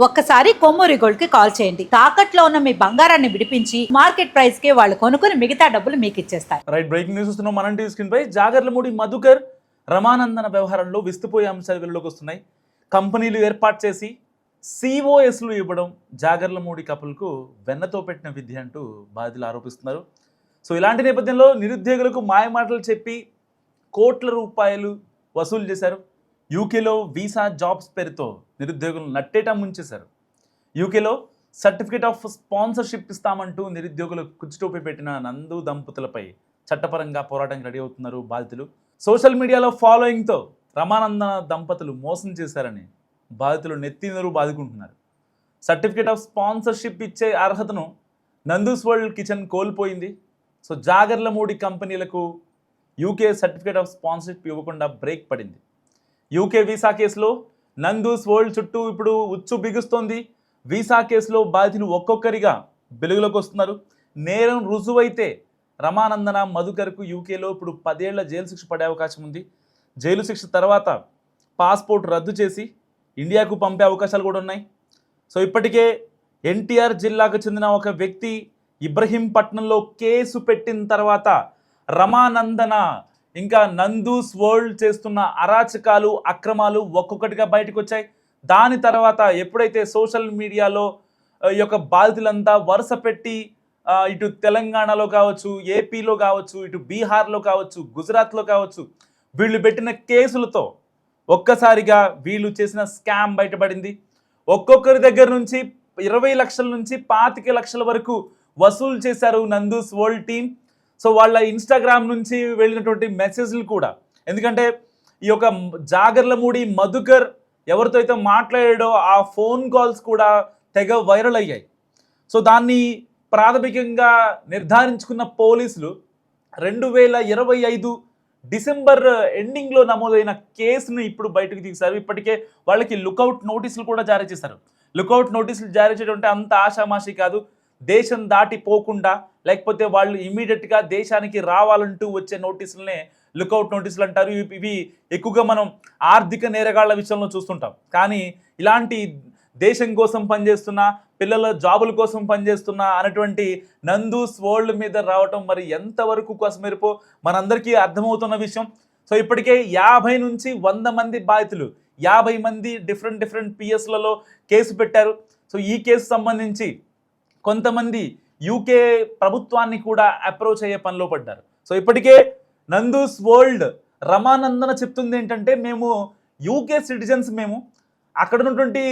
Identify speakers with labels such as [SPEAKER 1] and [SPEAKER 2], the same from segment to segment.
[SPEAKER 1] ఒక్కసారి కొమ్మూరి గోల్డ్ కి కాల్ చేయండి. తాకట్లో ఉన్న మీ బంగారాన్ని విడిపించి మార్కెట్ ప్రైస్ కి వాళ్ళు కొనుక్కుని మిగతా డబ్బులు మీకు ఇచ్చేస్తారు.
[SPEAKER 2] రైట్, బ్రేకింగ్ న్యూస్ వస్తున్నాం. మనం టీవీ స్క్రీన్ పై జాగర్లమూడి మధుకర్ రమానందన వ్యవహారంలో విస్తుపోయే అంశాలు వెలుగులోకి వస్తున్నాయి. కంపెనీలు ఏర్పాటు చేసి సిఓఎస్లు ఇవ్వడం జాగర్లమూడి కపుల్కు వెన్నతో పెట్టిన విద్య అంటూ బాధితులు ఆరోపిస్తున్నారు. సో ఇలాంటి నేపథ్యంలో నిరుద్యోగులకు మాయమాటలు చెప్పి కోట్ల రూపాయలు వసూలు చేశారు. యూకేలో వీసా జాబ్స్ పేరుతో నిరుద్యోగులు నట్టేటా ముంచేశారు. యూకేలో సర్టిఫికేట్ ఆఫ్ స్పాన్సర్షిప్ ఇస్తామంటూ నిరుద్యోగులు కుచ్చుటోపి పెట్టిన నందు దంపతులపై చట్టపరంగా పోరాటానికి రెడీ అవుతున్నారు బాధితులు. సోషల్ మీడియాలో ఫాలోయింగ్తో రమానందన దంపతులు మోసం చేశారని బాధితులు నెత్తినరు బాదుకుంటున్నారు. సర్టిఫికేట్ ఆఫ్ స్పాన్సర్షిప్ ఇచ్చే అర్హతను నందూస్ వరల్డ్ కిచెన్ కోల్పోయింది. సో జాగర్లమూడి కంపెనీలకు యూకే సర్టిఫికేట్ ఆఫ్ స్పాన్సర్షిప్ ఇవ్వకుండా బ్రేక్ పడింది. యూకే వీసా కేసులో నందూస్ వరల్డ్ చుట్టూ ఇప్పుడు ఉచ్చు బిగుస్తోంది. వీసా కేసులో బాధితులు ఒక్కొక్కరిగా వెలుగులోకి వస్తున్నారు. నేరం రుజువైతే రమానందన మధుకర్కు యూకేలో ఇప్పుడు 10 ఏళ్ల జైలు శిక్ష పడే అవకాశం ఉంది. జైలు శిక్ష తర్వాత పాస్పోర్ట్ రద్దు చేసి ఇండియాకు పంపే అవకాశాలు కూడా ఉన్నాయి. సో ఇప్పటికే ఎన్టీఆర్ జిల్లాకు చెందిన ఒక వ్యక్తి ఇబ్రహీంపట్నంలో కేసు పెట్టిన తర్వాత రమానందన ఇంకా నందూస్ వరల్డ్ చేస్తున్న అరాచకాలు అక్రమాలు ఒక్కొక్కటిగా బయటకు వచ్చాయి. దాని తర్వాత ఎప్పుడైతే సోషల్ మీడియాలో ఈ యొక్క బాధితులంతా వరుస పెట్టి ఇటు తెలంగాణలో కావచ్చు, ఏపీలో కావచ్చు, ఇటు బీహార్లో కావచ్చు, గుజరాత్లో కావచ్చు, వీళ్ళు పెట్టిన కేసులతో ఒక్కసారిగా వీళ్ళు చేసిన స్కామ్ బయటపడింది. ఒక్కొక్కరి దగ్గర నుంచి 20 లక్షల నుంచి 25 లక్షల వరకు వసూలు చేశారు నందూస్ వరల్డ్ టీం. సో వాళ్ళ ఇన్స్టాగ్రామ్ నుంచి వెళ్ళినటువంటి మెసేజ్లు కూడా, ఎందుకంటే ఈ యొక్క జాగర్లమూడి మధుకర్ ఎవరితో అయితే మాట్లాడాడో ఆ ఫోన్ కాల్స్ కూడా తెగ వైరల్ అయ్యాయి. సో దాన్ని ప్రాథమికంగా నిర్ధారించుకున్న పోలీసులు 2025 డిసెంబర్ ఎండింగ్లో నమోదైన కేసును ఇప్పుడు బయటకు తీశారు. ఇప్పటికే వాళ్ళకి లుకౌట్ నోటీసులు కూడా జారీ చేశారు. లుకౌట్ నోటీసులు జారీ చేయడం అంటే అంత ఆషామాషి కాదు. దేశం దాటిపోకుండా లేకపోతే వాళ్ళు ఇమీడియట్గా దేశానికి రావాలంటూ వచ్చే నోటీసులనే లుకౌట్ నోటీసులు అంటారు. ఇవి ఎక్కువగా మనం ఆర్థిక నేరగాళ్ల విషయంలో చూస్తుంటాం. కానీ ఇలాంటి దేశం కోసం పనిచేస్తున్న, పిల్లల జాబుల కోసం పనిచేస్తున్న అనేటువంటి నందూస్ వరల్డ్ మీద రావటం మరి ఎంతవరకు కోసమేరిపో మనందరికీ అర్థమవుతున్న విషయం. సో ఇప్పటికే 50 నుంచి 100 మంది బాధితులు, 50 మంది డిఫరెంట్ పిఎస్లలో కేసు పెట్టారు. సో ఈ కేసు సంబంధించి కొంతమంది యూకే ప్రభుత్వాన్ని కూడా అప్రోచ్ అయ్యే పనిలో పడ్డారు. సో ఇప్పటికే నందూస్ వరల్డ్ రమానందన చెప్తుంది ఏంటంటే, మేము యూకే సిటిజన్స్, మేము అక్కడ ఉన్నటువంటి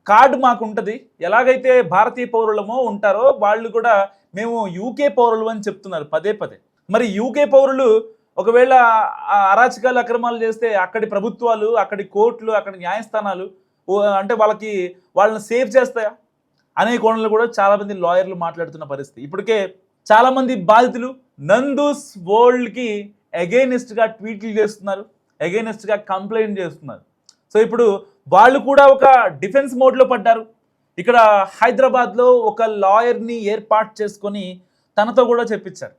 [SPEAKER 2] కార్డు మాకు ఉంటుంది, ఎలాగైతే భారతీయ పౌరులమో ఉంటారో వాళ్ళు కూడా మేము యూకే పౌరులు అని చెప్తున్నారు పదే. మరి యూకే పౌరులు ఒకవేళ అరాచకాలు అక్రమాలు చేస్తే అక్కడి ప్రభుత్వాలు, అక్కడి కోర్టులు, అక్కడి న్యాయస్థానాలు అంటే వాళ్ళని సేవ్ చేస్తాయా అనే కోణంలో కూడా చాలామంది లాయర్లు మాట్లాడుతున్న పరిస్థితి. ఇప్పటికే చాలామంది బాధితులు నందూస్ వరల్డ్కి అగైనెస్ట్గా ట్వీట్లు చేస్తున్నారు, అగైనెస్ట్గా కంప్లైంట్ చేస్తున్నారు. సో ఇప్పుడు వాళ్ళు కూడా ఒక డిఫెన్స్ మోడ్లో పడ్డారు. ఇక్కడ హైదరాబాద్లో ఒక లాయర్ని ఏర్పాటు చేసుకొని తనతో కూడా చెప్పించారు.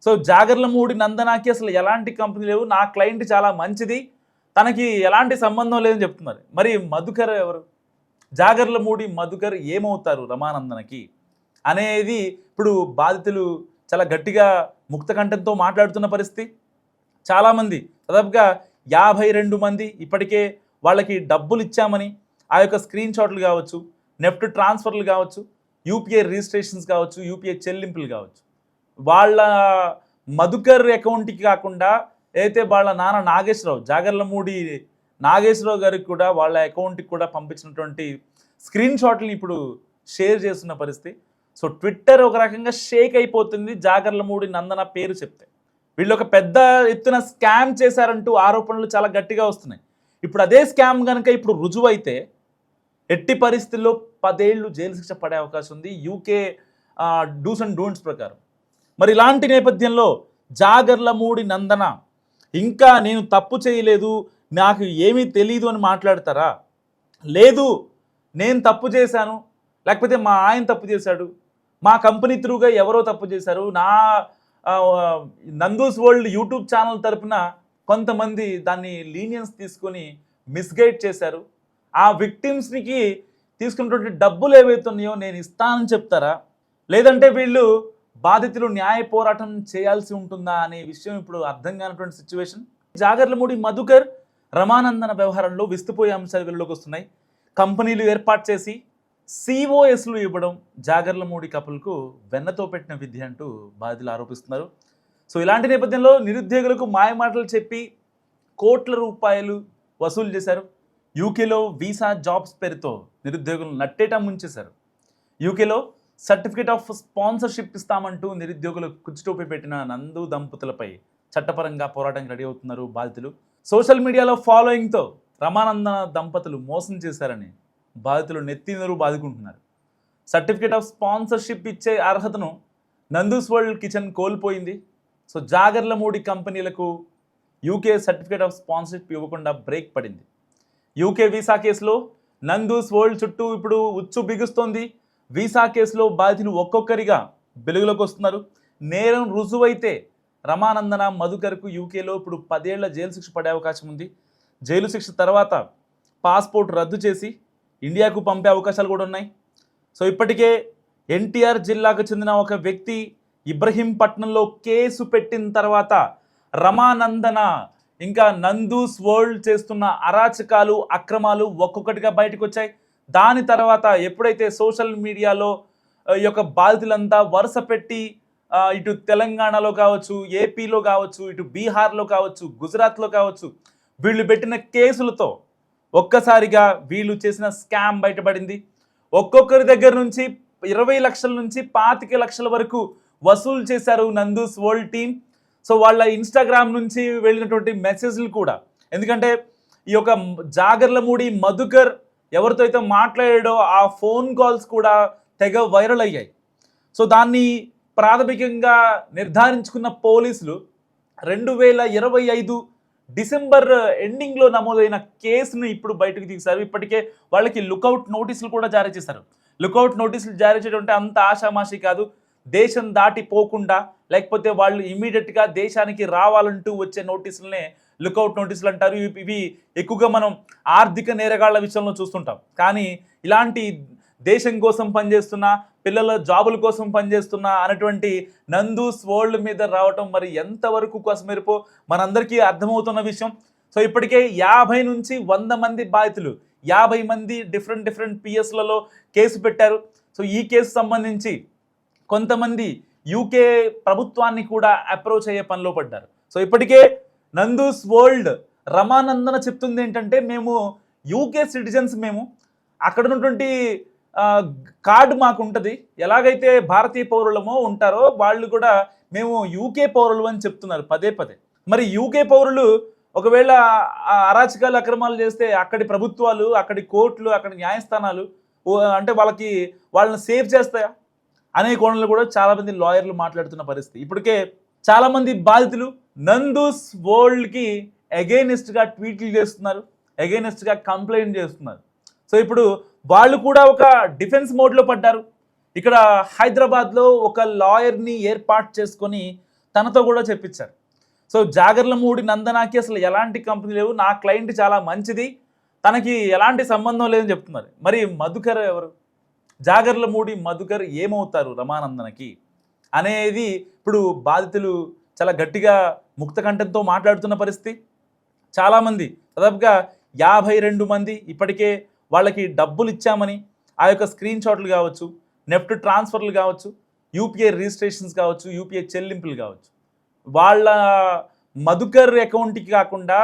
[SPEAKER 2] సో జాగర్లమూడి నందనాకి అసలు ఎలాంటి కంపెనీ లేవు, నా క్లయింట్ చాలా మంచిది, తనకి ఎలాంటి సంబంధం లేదని చెప్తున్నారు. మరి మధుకర్ ఎవరు? జాగర్లమూడి మధుకర్ ఏమవుతారు రమానందనకి అనేది ఇప్పుడు బాధితులు చాలా గట్టిగా ముక్తకంఠంతో మాట్లాడుతున్న పరిస్థితి. చాలామంది, దాదాపుగా 52 మంది ఇప్పటికే వాళ్ళకి డబ్బులు ఇచ్చామని ఆ యొక్క స్క్రీన్ షాట్లు కావచ్చు, నెఫ్ట్ ట్రాన్స్ఫర్లు కావచ్చు, యూపీఐ రిజిస్ట్రేషన్స్ కావచ్చు, యూపీఐ చెల్లింపులు కావచ్చు, వాళ్ళ మధుకర్ అకౌంట్కి కాకుండా అయితే వాళ్ళ నాన్న నాగేశ్వరరావు, జాగర్లమూడి నాగేశ్వరరావు గారికి కూడా వాళ్ళ అకౌంట్కి కూడా పంపించినటువంటి స్క్రీన్ షాట్ని ఇప్పుడు షేర్ చేస్తున్న పరిస్థితి. సో ట్విట్టర్ ఒక రకంగా షేక్ అయిపోతుంది జాగర్లమూడి నందన పేరు చెప్తే. వీళ్ళు ఒక పెద్ద ఎత్తున స్కామ్ చేశారంటూ ఆరోపణలు చాలా గట్టిగా వస్తున్నాయి. ఇప్పుడు అదే స్కామ్ కనుక ఇప్పుడు రుజువైతే ఎట్టి పరిస్థితుల్లో 10 ఏళ్ళు జైలు శిక్ష పడే అవకాశం ఉంది యూకే డూస్ అండ్ డోంట్స్ ప్రకారం. మరి ఇలాంటి నేపథ్యంలో జాగర్లమూడి నందన ఇంకా నేను తప్పు చేయలేదు, నాకు ఏమీ తెలీదు అని మాట్లాడతారా? లేదు, నేను తప్పు చేశాను, లేకపోతే మా ఆయన తప్పు చేశాడు, మా కంపెనీ త్రూగా ఎవరో తప్పు చేశారు, నా నందూస్ వరల్డ్ యూట్యూబ్ ఛానల్ తరపున కొంతమంది దాన్ని లీనియన్స్ తీసుకొని మిస్గైడ్ చేశారు ఆ విక్టిమ్స్కి తీసుకున్నటువంటి డబ్బులు ఏవైతే ఉన్నాయో నేను ఇస్తానని చెప్తారా, లేదంటే వీళ్ళు బాధితులు న్యాయ పోరాటం చేయాల్సి ఉంటుందా అనే విషయం ఇప్పుడు అర్థం కానటువంటి సిచ్యువేషన్. జాగర్లమూడి మధుకర్ రమానందన వ్యవహారంలో విస్తుపోయే అంశాలు వెలుగులోకి వస్తున్నాయి. కంపెనీలు ఏర్పాటు చేసి సిఓఎస్లు ఇవ్వడం జాగర్లమూడి కపుల్కు వెన్నతో పెట్టిన విద్య అంటూ బాధితులు ఆరోపిస్తున్నారు. సో ఇలాంటి నేపథ్యంలో నిరుద్యోగులకు మాయమాటలు చెప్పి కోట్ల రూపాయలు వసూలు చేశారు. యూకేలో వీసా జాబ్స్ పేరుతో నిరుద్యోగులు నట్టేటా ముంచేశారు. యూకేలో సర్టిఫికేట్ ఆఫ్ స్పాన్సర్షిప్ ఇస్తామంటూ నిరుద్యోగులు కుచ్చుటోపి పెట్టిన నందు దంపతులపై చట్టపరంగా పోరాటానికి రెడీ అవుతున్నారు బాధితులు. సోషల్ మీడియాలో ఫాలోయింగ్తో రమానందన దంపతులు మోసం చేశారని బాధితులు నెత్తినరు బాదుకుంటున్నారు. సర్టిఫికేట్ ఆఫ్ స్పాన్సర్షిప్ ఇచ్చే అర్హతను నందూస్ వరల్డ్ కిచెన్ కోల్పోయింది. సో జాగర్లమూడి కంపెనీలకు యూకే సర్టిఫికేట్ ఆఫ్ స్పాన్సర్షిప్ ఇవ్వకుండా బ్రేక్ పడింది. యూకే వీసా కేసులో నందూస్ వరల్డ్ చుట్టూ ఇప్పుడు ఉచ్చు బిగుస్తోంది. వీసా కేసులో బాధితులు ఒక్కొక్కరిగా వెలుగులోకి వస్తున్నారు. నేరం రుజువైతే రమానందన మధుకర్కు యూకేలో ఇప్పుడు 10 ఏళ్ల జైలు శిక్ష పడే అవకాశం ఉంది. జైలు శిక్ష తర్వాత పాస్పోర్ట్ రద్దు చేసి ఇండియాకు పంపే అవకాశాలు కూడా ఉన్నాయి. సో ఇప్పటికే ఎన్టీఆర్ జిల్లాకు చెందిన ఒక వ్యక్తి ఇబ్రహీంపట్నంలో కేసు పెట్టిన తర్వాత రమానందన ఇంకా నందూస్ వరల్డ్ చేస్తున్న అరాచకాలు అక్రమాలు ఒక్కొక్కటిగా బయటకు వచ్చాయి. దాని తర్వాత ఎప్పుడైతే సోషల్ మీడియాలో ఈ యొక్క బాధితులంతా వరుస పెట్టి ఇటు తెలంగాణలో కావచ్చు, ఏపీలో కావచ్చు, ఇటు బీహార్లో కావచ్చు, గుజరాత్లో కావచ్చు, వీళ్ళు పెట్టిన కేసులతో ఒక్కసారిగా వీళ్ళు చేసిన స్కామ్ బయటపడింది. ఒక్కొక్కరి దగ్గర నుంచి 20 లక్షల నుంచి 25 లక్షల వరకు వసూలు చేశారు నందూస్ వరల్డ్ టీమ్. సో వాళ్ళ ఇన్స్టాగ్రామ్ నుంచి వెళ్ళినటువంటి మెసేజ్లు కూడా, ఎందుకంటే ఈ యొక్క జాగర్లమూడి మధుకర్ ఎవరితో అయితే మాట్లాడాడో ఆ ఫోన్ కాల్స్ కూడా తెగ వైరల్ అయ్యాయి. సో దాన్ని ప్రాథమికంగా నిర్ధారించుకున్న పోలీసులు 2025 డిసెంబర్ ఎండింగ్లో నమోదైన కేసును ఇప్పుడు బయటకు తీశారు. ఇప్పటికే వాళ్ళకి లుకౌట్ నోటీసులు కూడా జారీ చేశారు. లుకౌట్ నోటీసులు జారీ చేయడం అంటే అంత ఆషామాషి కాదు. దేశం దాటిపోకుండా లేకపోతే వాళ్ళు ఇమీడియట్గా దేశానికి రావాలంటూ వచ్చే నోటీసులనే లుకౌట్ నోటీసులు అంటారు. ఇవి ఎక్కువగా మనం ఆర్థిక నేరగాళ్ల విషయంలో చూస్తుంటాం. కానీ ఇలాంటి దేశం కోసం పనిచేస్తున్న, పిల్లల జాబుల కోసం పనిచేస్తున్న అనేటువంటి నందూస్ వరల్డ్ మీద రావటం మరి ఎంతవరకు కోసమేరపో మనందరికీ అర్థమవుతున్న విషయం. సో ఇప్పటికే 50 నుంచి 100 మంది బాధితులు, 50 మంది డిఫరెంట్ పిఎస్లలో కేసు పెట్టారు. సో ఈ కేసు సంబంధించి కొంతమంది యూకే ప్రభుత్వాన్ని కూడా అప్రోచ్ అయ్యే పనిలో పడ్డారు. సో ఇప్పటికే నందూస్ వరల్డ్ రమానందన చెప్తుంది ఏంటంటే, మేము యూకే సిటిజన్స్, మేము అక్కడ ఉన్నటువంటి కార్డు మాకు ఉంటుంది, ఎలాగైతే భారతీయ పౌరులమో ఉంటారో వాళ్ళు కూడా మేము యూకే పౌరులు అని చెప్తున్నారు పదే. మరి యూకే పౌరులు ఒకవేళ అరాచకాలు అక్రమాలు చేస్తే అక్కడి ప్రభుత్వాలు, అక్కడి కోర్టులు, అక్కడి న్యాయస్థానాలు అంటే వాళ్ళని సేవ్ చేస్తాయా అనే కోణంలో కూడా చాలామంది లాయర్లు మాట్లాడుతున్న పరిస్థితి. ఇప్పటికే చాలామంది బాధితులు నందూస్ వరల్డ్కి అగైనెస్ట్గా ట్వీట్లు చేస్తున్నారు, అగైనెస్ట్గా కంప్లైంట్ చేస్తున్నారు. సో ఇప్పుడు వాళ్ళు కూడా ఒక డిఫెన్స్ మోడ్లో పడ్డారు. ఇక్కడ హైదరాబాద్లో ఒక లాయర్ని ఏర్పాటు చేసుకొని తనతో కూడా చెప్పించారు. సో జాగర్లమూడి నందనాకి అసలు ఎలాంటి కంపెనీ లేవు, నా క్లయింట్ చాలా మంచిది, తనకి ఎలాంటి సంబంధం లేదని చెప్తున్నారు. మరి మధుకర్ ఎవరు? జాగర్లమూడి మధుకర్ ఏమవుతారు రమానందనకి అనేది ఇప్పుడు బాధితులు చాలా గట్టిగా ముక్తకంఠంతో మాట్లాడుతున్న పరిస్థితి. చాలామంది, దాదాపుగా 52 మంది ఇప్పటికే వాళ్ళకి డబ్బులు ఇచ్చామని ఆ యొక్క స్క్రీన్ షాట్లు కావచ్చు, నెఫ్ట్ ట్రాన్స్ఫర్లు కావచ్చు, యూపీఐ రిజిస్ట్రేషన్స్ కావచ్చు, యూపీఐ చెల్లింపులు కావచ్చు, వాళ్ళ మధుకర్ అకౌంట్కి కాకుండా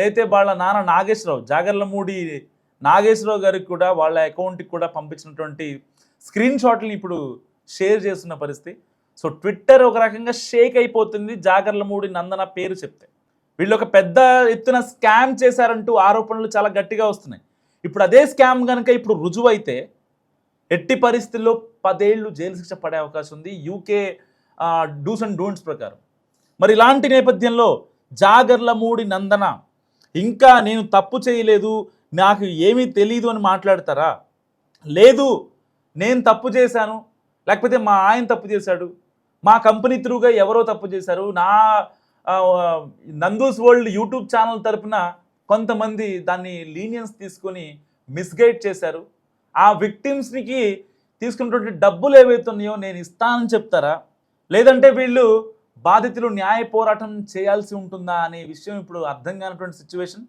[SPEAKER 2] అయితే వాళ్ళ నాన్న నాగేశ్వరరావు, జాగర్లమూడి నాగేశ్వరరావు గారికి కూడా వాళ్ళ అకౌంట్కి కూడా పంపించినటువంటి స్క్రీన్ షాట్లని ఇప్పుడు షేర్ చేస్తున్న పరిస్థితి. సో ట్విట్టర్ ఒక రకంగా షేక్ అయిపోతుంది జాగర్లమూడి నందన పేరు చెప్తే. వీళ్ళు ఒక పెద్ద ఎత్తున స్కామ్ చేశారంటూ ఆరోపణలు చాలా గట్టిగా వస్తున్నాయి. ఇప్పుడు అదే స్కామ్ కనుక ఇప్పుడు రుజువైతే ఎట్టి పరిస్థితుల్లో 10 ఏళ్ళు జైలు శిక్ష పడే అవకాశం ఉంది యూకే డూస్ అండ్ డోంట్స్ ప్రకారం. మరి ఇలాంటి నేపథ్యంలో జాగర్లమూడి నందన ఇంకా నేను తప్పు చేయలేదు, నాకు ఏమీ తెలీదు అని మాట్లాడతారా? లేదు, నేను తప్పు చేశాను, లేకపోతే మా ఆయన తప్పు చేశాడు, మా కంపెనీ త్రూగా ఎవరో తప్పు చేశారు, నా నందూస్ వరల్డ్ యూట్యూబ్ ఛానల్ తరపున కొంతమంది దాన్ని లీనియన్స్ తీసుకొని మిస్గైడ్ చేశారు, ఆ విక్టిమ్స్కి తీసుకున్నటువంటి డబ్బులు ఏవైతే ఉన్నాయో నేను ఇస్తానని చెప్తారా, లేదంటే వీళ్ళు బాధితులు న్యాయ పోరాటం చేయాల్సి ఉంటుందా అనే విషయం ఇప్పుడు అర్థం కానటువంటి సిచ్యువేషన్.